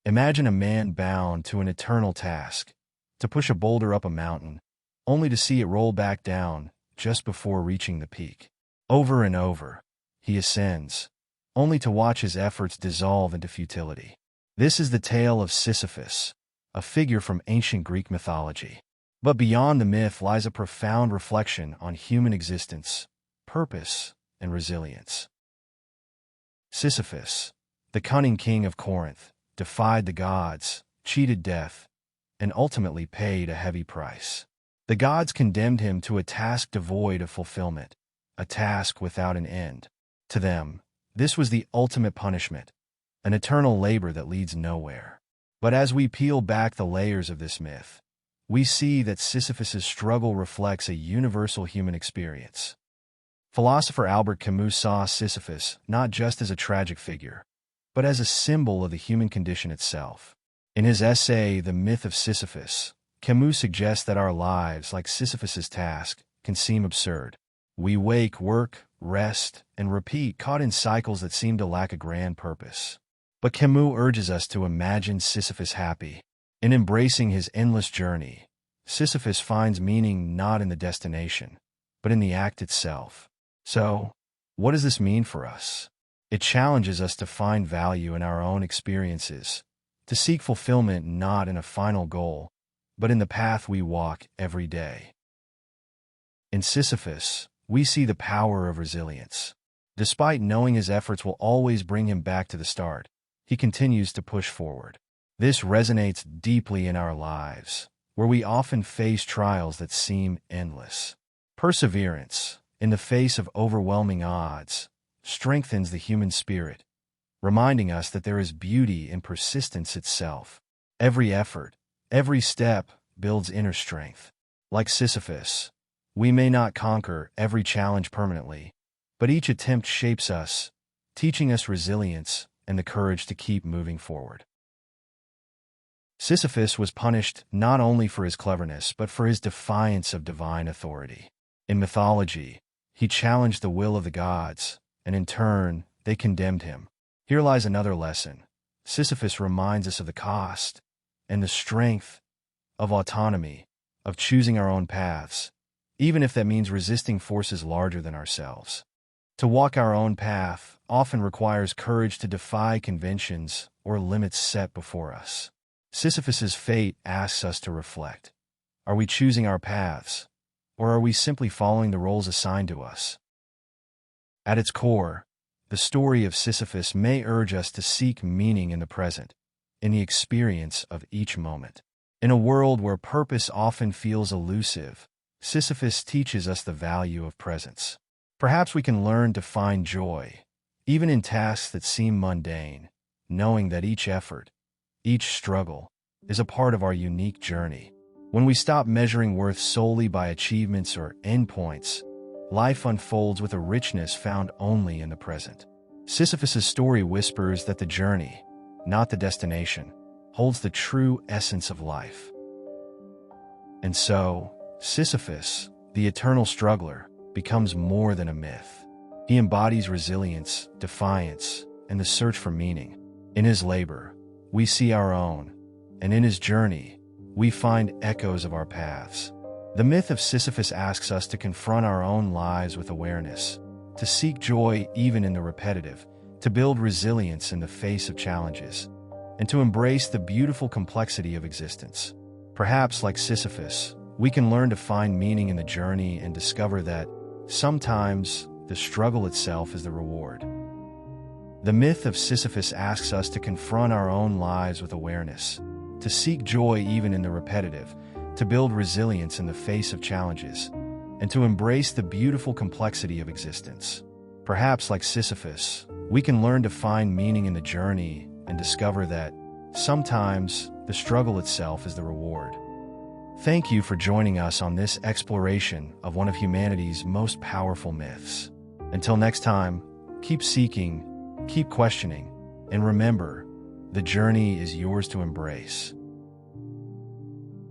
Imagine a man bound to an eternal task, to push a boulder up a mountain, only to see it roll back down just before reaching the peak. Over and over, he ascends, only to watch his efforts dissolve into futility. This is the tale of Sisyphus, a figure from ancient Greek mythology. But beyond the myth lies a profound reflection on human existence, purpose, and resilience. Sisyphus, the cunning king of Corinth, defied the gods, cheated death, and ultimately paid a heavy price. The gods condemned him to a task devoid of fulfillment, a task without an end. To them, this was the ultimate punishment, an eternal labor that leads nowhere. But as we peel back the layers of this myth, we see that Sisyphus's struggle reflects a universal human experience. Philosopher Albert Camus saw Sisyphus not just as a tragic figure, but as a symbol of the human condition itself. In his essay, The Myth of Sisyphus, Camus suggests that our lives, like Sisyphus's task, can seem absurd. We wake, work, rest, and repeat, caught in cycles that seem to lack a grand purpose. But Camus urges us to imagine Sisyphus happy. In embracing his endless journey, Sisyphus finds meaning not in the destination, but in the act itself. So, what does this mean for us? It challenges us to find value in our own experiences, to seek fulfillment not in a final goal, but in the path we walk every day. In Sisyphus, we see the power of resilience. Despite knowing his efforts will always bring him back to the start, he continues to push forward. This resonates deeply in our lives, where we often face trials that seem endless. Perseverance, in the face of overwhelming odds, strengthens the human spirit, reminding us that there is beauty in persistence itself. Every effort, every step builds inner strength. Like Sisyphus, we may not conquer every challenge permanently, but each attempt shapes us, teaching us resilience and the courage to keep moving forward. Sisyphus was punished not only for his cleverness, but for his defiance of divine authority. In mythology, he challenged the will of the gods, and in turn, they condemned him. Here lies another lesson. Sisyphus reminds us of the cost and the strength of autonomy, of choosing our own paths, even if that means resisting forces larger than ourselves. To walk our own path often requires courage to defy conventions or limits set before us. Sisyphus's fate asks us to reflect. Are we choosing our paths, or are we simply following the roles assigned to us? At its core, the story of Sisyphus may urge us to seek meaning in the present, in the experience of each moment. In a world where purpose often feels elusive, Sisyphus teaches us the value of presence. Perhaps we can learn to find joy, even in tasks that seem mundane, knowing that each effort, each struggle, is a part of our unique journey. When we stop measuring worth solely by achievements or endpoints, life unfolds with a richness found only in the present. Sisyphus's story whispers that the journey, not the destination, holds the true essence of life. And so, Sisyphus, the eternal struggler, becomes more than a myth. He embodies resilience, defiance, and the search for meaning. In his labor, we see our own, and in his journey, we find echoes of our paths. The myth of Sisyphus asks us to confront our own lives with awareness, to seek joy even in the repetitive, to build resilience in the face of challenges, and to embrace the beautiful complexity of existence. Perhaps, like Sisyphus, we can learn to find meaning in the journey and discover that sometimes the struggle itself is the reward. The myth of Sisyphus asks us to confront our own lives with awareness, to seek joy even in the repetitive, to build resilience in the face of challenges, and to embrace the beautiful complexity of existence. Perhaps, like Sisyphus, we can learn to find meaning in the journey and discover that sometimes the struggle itself is the reward. Thank you for joining us on this exploration of one of humanity's most powerful myths. Until next time, keep seeking, keep questioning, and remember, the journey is yours to embrace.